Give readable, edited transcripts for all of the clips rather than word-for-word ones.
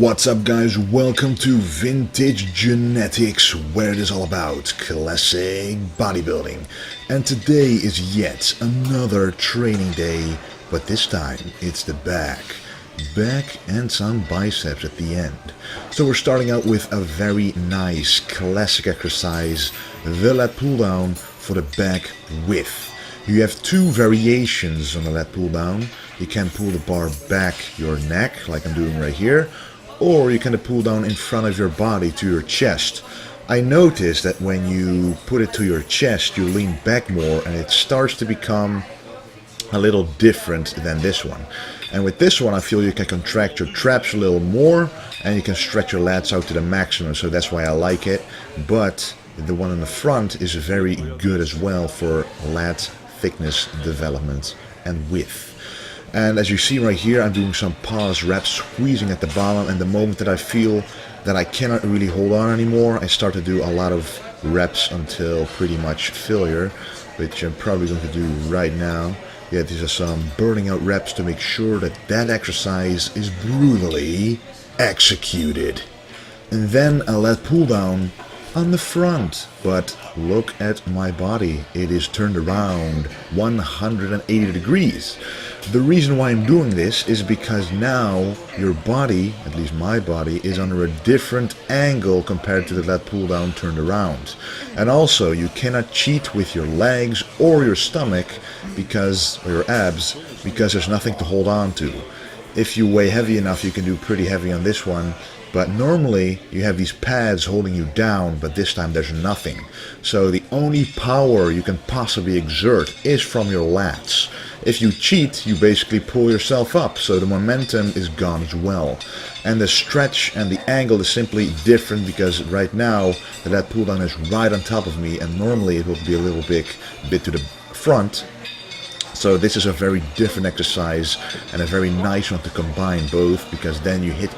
What's up guys, welcome to Vintage Genetics, where it is all about classic bodybuilding. And today is yet another training day, but this time it's the back and some biceps at the end. So we're starting out with a very nice classic exercise, the lat pull down for the back width. You have two variations on the lat pull down. You can pull the bar back your neck, like I'm doing right here, or you can pull down in front of your body to your chest. I noticed that when you put it to your chest, you lean back more and it starts to become a little different than this one. And with this one, I feel you can contract your traps a little more and you can stretch your lats out to the maximum, so that's why I like it. But the one in the front is very good as well for lat thickness development and width. And as you see right here, I'm doing some pause reps, squeezing at the bottom, and the moment that I feel that I cannot really hold on anymore, I start to do a lot of reps until pretty much failure, which I'm probably going to do right now. Yeah, these are some burning out reps to make sure that that exercise is brutally executed. And then a lat pull down on the front, but look at my body, it is turned around 180 degrees. The reason why I'm doing this is because now your body, at least my body, is under a different angle compared to the lat pull down turned around. And also you cannot cheat with your legs or your stomach or your abs, because there's nothing to hold on to. If you weigh heavy enough, you can do pretty heavy on this one. But normally you have these pads holding you down, but this time there's nothing. So the only power you can possibly exert is from your lats. If you cheat, you basically pull yourself up, so the momentum is gone as well. And the stretch and the angle is simply different because right now the lat pull down is right on top of me, and normally it will be a little bit to the front. So this is a very different exercise and a very nice one to combine both, because then you hit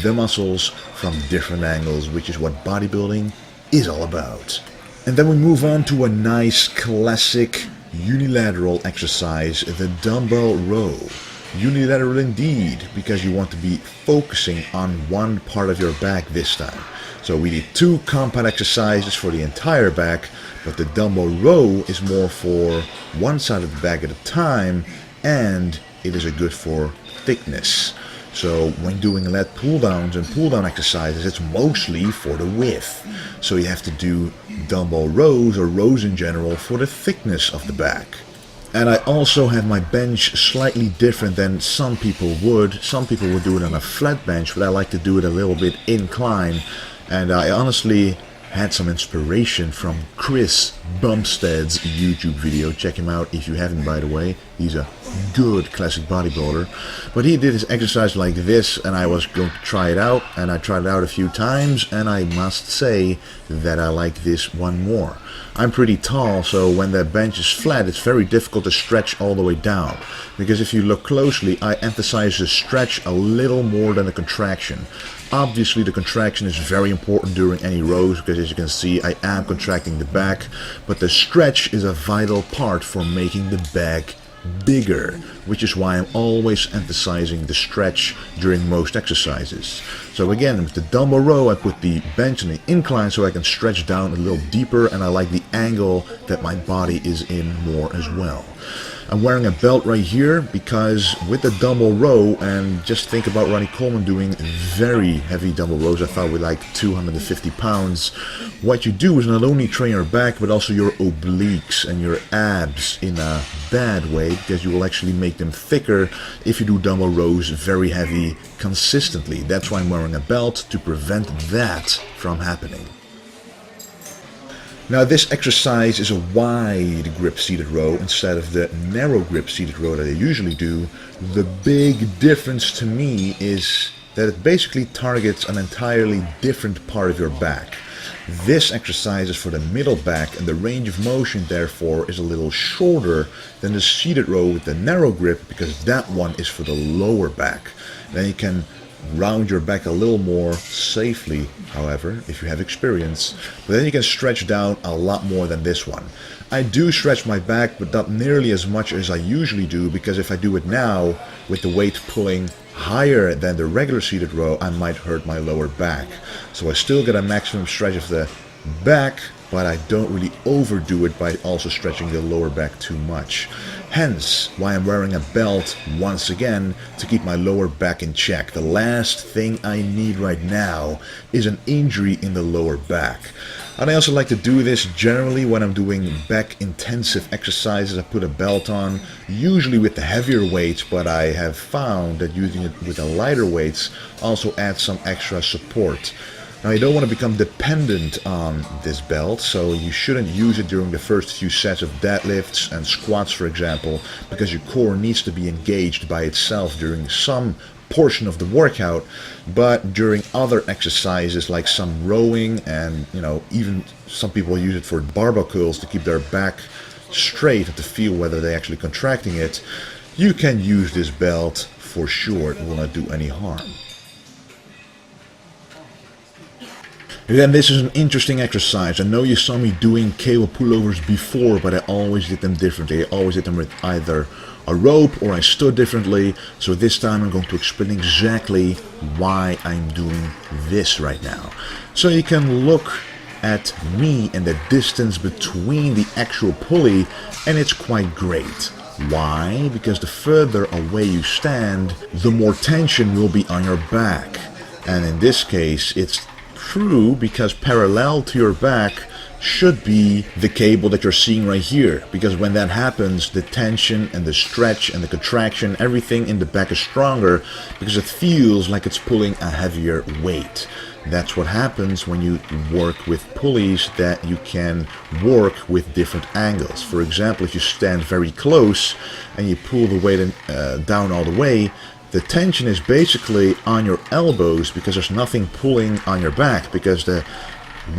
the muscles from different angles, which is what bodybuilding is all about. And then we move on to a nice classic unilateral exercise, the dumbbell row. Unilateral indeed, because you want to be focusing on one part of your back this time. So we did two compound exercises for the entire back, but the dumbbell row is more for one side of the back at a time, and it is good for thickness. So when doing lat pull downs and pull down exercises, it's mostly for the width. So you have to do dumbbell rows or rows in general for the thickness of the back. And I also have my bench slightly different than some people would. Some people would do it on a flat bench, but I like to do it a little bit incline. And I honestly had some inspiration from Chris Bumstead's YouTube video. Check him out if you haven't, by the way. He's a good classic bodybuilder. But he did his exercise like this, and I was going to try it out, and I tried it out a few times, and I must say that I like this one more. I'm pretty tall, so when the bench is flat, it's very difficult to stretch all the way down. Because if you look closely, I emphasize the stretch a little more than the contraction. Obviously the contraction is very important during any rows, because as you can see I am contracting the back, but the stretch is a vital part for making the back bigger, which is why I'm always emphasizing the stretch during most exercises. So again, with the dumbbell row I put the bench in the incline so I can stretch down a little deeper, and I like the angle that my body is in more as well. I'm wearing a belt right here because with the dumbbell row, and just think about Ronnie Coleman doing very heavy dumbbell rows, I thought with like 250 pounds, what you do is not only train your back but also your obliques and your abs in a bad way, because you will actually make them thicker if you do dumbbell rows very heavy consistently. That's why I'm wearing a belt, to prevent that from happening. Now this exercise is a wide grip seated row instead of the narrow grip seated row that I usually do. The big difference to me is that it basically targets an entirely different part of your back. This exercise is for the middle back, and the range of motion therefore is a little shorter than the seated row with the narrow grip, because that one is for the lower back. Then you can round your back a little more safely, however, if you have experience, but then you can stretch down a lot more than this one. I do stretch my back, but not nearly as much as I usually do, because if I do it now with the weight pulling higher than the regular seated row, I might hurt my lower back. So I still get a maximum stretch of the back, but I don't really overdo it by also stretching the lower back too much. Hence why I'm wearing a belt once again, to keep my lower back in check. The last thing I need right now is an injury in the lower back. And I also like to do this generally when I'm doing back intensive exercises. I put a belt on, usually with the heavier weights, but I have found that using it with the lighter weights also adds some extra support. Now, you don't want to become dependent on this belt, so you shouldn't use it during the first few sets of deadlifts and squats, for example, because your core needs to be engaged by itself during some portion of the workout. But during other exercises like some rowing and, even some people use it for barbell curls to keep their back straight and to feel whether they're actually contracting it, you can use this belt for sure. It will not do any harm. Again, this is an interesting exercise. I know you saw me doing cable pullovers before, but I always did them differently. I always did them with either a rope or I stood differently. So this time I'm going to explain exactly why I'm doing this right now. So you can look at me and the distance between the actual pulley, and it's quite great. Why? Because the further away you stand, the more tension will be on your back. And in this case, it's true, because parallel to your back should be the cable that you're seeing right here, because when that happens, the tension and the stretch and the contraction, everything in the back is stronger because it feels like it's pulling a heavier weight. That's what happens when you work with pulleys, that you can work with different angles. For example, if you stand very close and you pull the weight down all the way, the tension is basically on your elbows because there's nothing pulling on your back, because the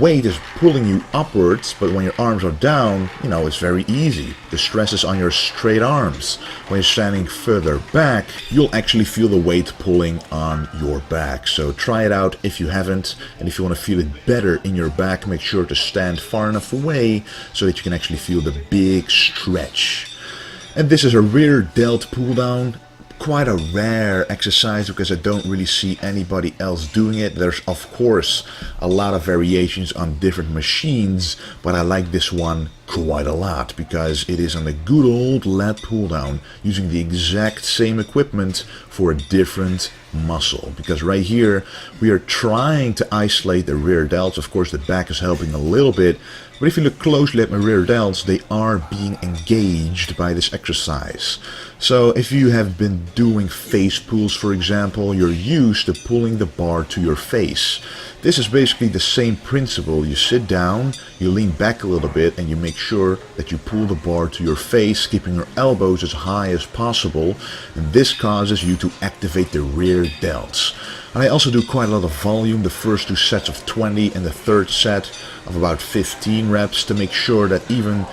weight is pulling you upwards, but when your arms are down, it's very easy. The stress is on your straight arms. When you're standing further back, you'll actually feel the weight pulling on your back. So try it out if you haven't, and if you want to feel it better in your back, make sure to stand far enough away so that you can actually feel the big stretch. And this is a rear delt pull down. Quite a rare exercise because I don't really see anybody else doing it. There's of course a lot of variations on different machines, but I like this one quite a lot because it is on a good old lat pull down using the exact same equipment for a different muscle. Because right here we are trying to isolate the rear delts. Of course the back is helping a little bit, but if you look closely at my rear delts, they are being engaged by this exercise. So if you have been doing face pulls, for example, you're used to pulling the bar to your face. This is basically the same principle. You sit down, you lean back a little bit, and you make sure that you pull the bar to your face, keeping your elbows as high as possible, and this causes you to activate the rear delts. And I also do quite a lot of volume, the first two sets of 20 and the third set of about 15 reps, to make sure that even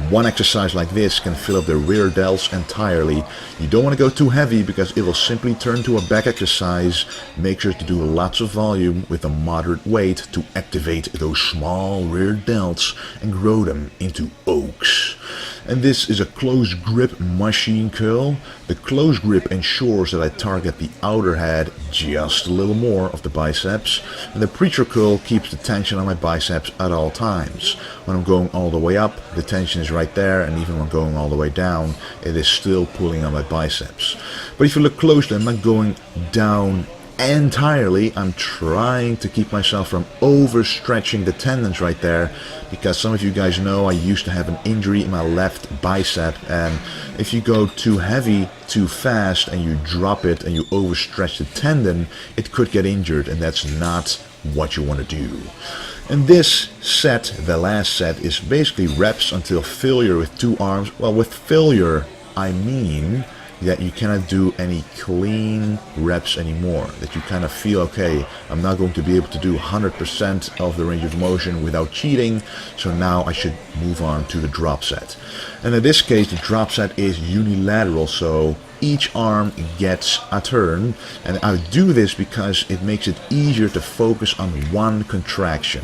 one exercise like this can fill up the rear delts entirely. You don't want to go too heavy because it will simply turn to a back exercise. Make sure to do lots of volume with a moderate weight to activate those small rear delts and grow them into oaks. And this is a close grip machine curl. The close grip ensures that I target the outer head just a little more of the biceps, and the preacher curl keeps the tension on my biceps at all times. When I'm going all the way up, the tension is right there, and even when going all the way down, it is still pulling on my biceps. But if you look closely, I'm not going down entirely. I'm trying to keep myself from overstretching the tendons right there, because some of you guys know I used to have an injury in my left bicep, and if you go too heavy too fast and you drop it and you overstretch the tendon, it could get injured, and that's not what you want to do. And this set, the last set, is basically reps until failure with two arms. Well, with failure I mean that you cannot do any clean reps anymore, that you kind of feel, okay, I'm not going to be able to do 100% of the range of motion without cheating, so now I should move on to the drop set. And in this case, the drop set is unilateral, so each arm gets a turn, and I do this because it makes it easier to focus on one contraction.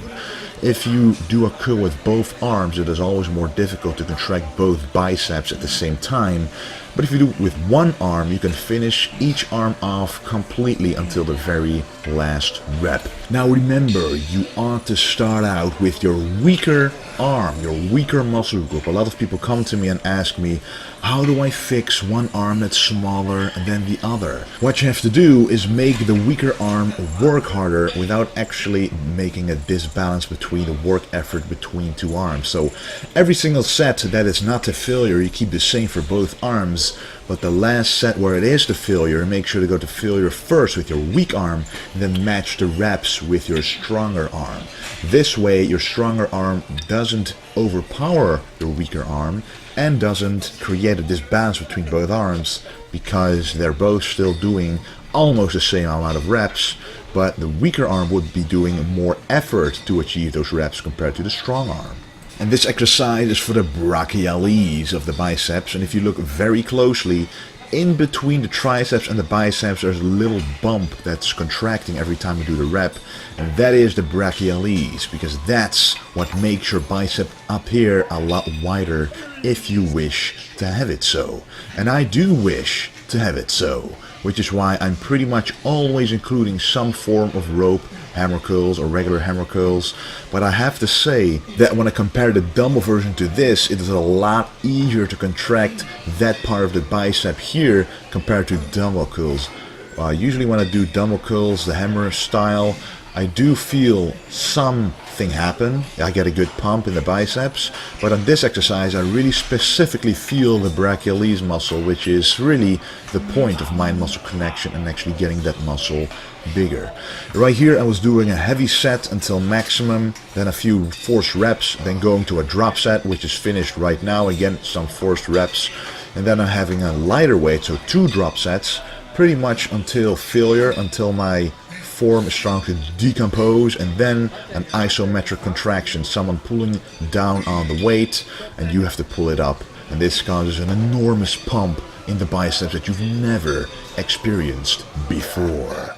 If you do a curl with both arms, it is always more difficult to contract both biceps at the same time. But if you do it with one arm, you can finish each arm off completely until the very last rep. Now remember, you ought to start out with your weaker arm, your weaker muscle group. A lot of people come to me and ask me, how do I fix one arm that's smaller than the other? What you have to do is make the weaker arm work harder without actually making a disbalance between the work effort between two arms. So every single set that is not to failure, you keep the same for both arms. But the last set where it is to failure, make sure to go to failure first with your weak arm, and then match the reps with your stronger arm. This way, your stronger arm doesn't overpower your weaker arm and doesn't create a disbalance between both arms, because they're both still doing almost the same amount of reps, but the weaker arm would be doing more effort to achieve those reps compared to the strong arm. And this exercise is for the brachialis of the biceps, and if you look very closely, in between the triceps and the biceps there's a little bump that's contracting every time you do the rep, and that is the brachialis, because that's what makes your bicep up here a lot wider if you wish to have it so. And I do wish to have it so, which is why I'm pretty much always including some form of rope hammer curls or regular hammer curls. But I have to say that when I compare the dumbbell version to this, it is a lot easier to contract that part of the bicep here compared to dumbbell curls. Usually when I do dumbbell curls, the hammer style, I do feel something happen. I get a good pump in the biceps, but on this exercise I really specifically feel the brachialis muscle, which is really the point of mind-muscle connection and actually getting that muscle bigger. Right here I was doing a heavy set until maximum, then a few forced reps, then going to a drop set, which is finished right now, again some forced reps, and then I'm having a lighter weight, so 2 drop sets, pretty much until failure, until my form is starting to decompose, and then an isometric contraction, someone pulling down on the weight and you have to pull it up, and this causes an enormous pump in the biceps that you've never experienced before.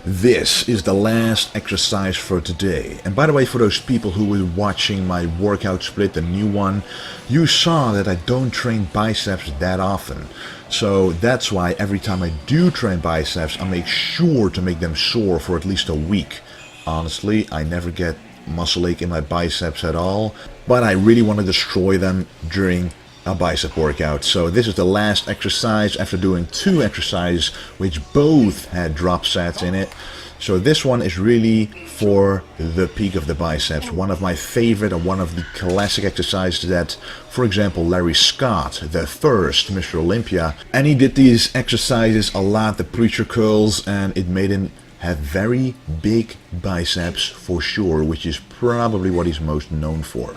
This is the last exercise for today. And by the way, for those people who were watching my workout split, the new one, you saw that I don't train biceps that often. So that's why every time I do train biceps, I make sure to make them sore for at least a week. Honestly, I never get muscle ache in my biceps at all, but I really want to destroy them during a bicep workout. So this is the last exercise after doing 2 exercises which both had drop sets in it. So this one is really for the peak of the biceps, one of my favorite and one of the classic exercises that, for example, Larry Scott, the first Mr. Olympia, and he did these exercises a lot, the preacher curls, and it made him have very big biceps for sure, which is probably what he's most known for.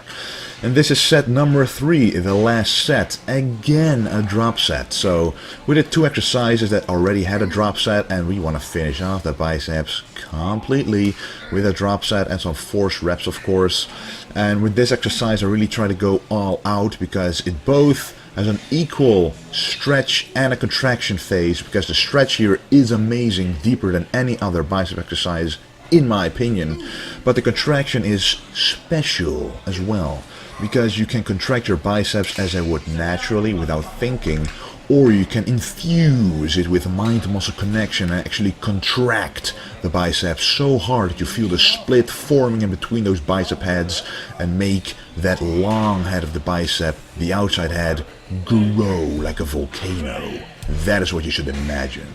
And this is set number 3, the last set, again a drop set. So we did 2 exercises that already had a drop set, and we want to finish off the biceps completely with a drop set and some forced reps, of course. And with this exercise I really try to go all out, because it both has an equal stretch and a contraction phase, because the stretch here is amazing, deeper than any other bicep exercise in my opinion, but the contraction is special as well, because you can contract your biceps as I would naturally without thinking, or you can infuse it with mind-muscle connection and actually contract the biceps so hard that you feel the split forming in between those bicep heads and make that long head of the bicep, the outside head, grow like a volcano. That is what you should imagine.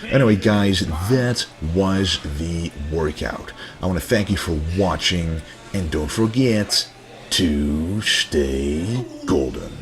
Anyway guys, that was the workout. I want to thank you for watching, and don't forget to stay golden.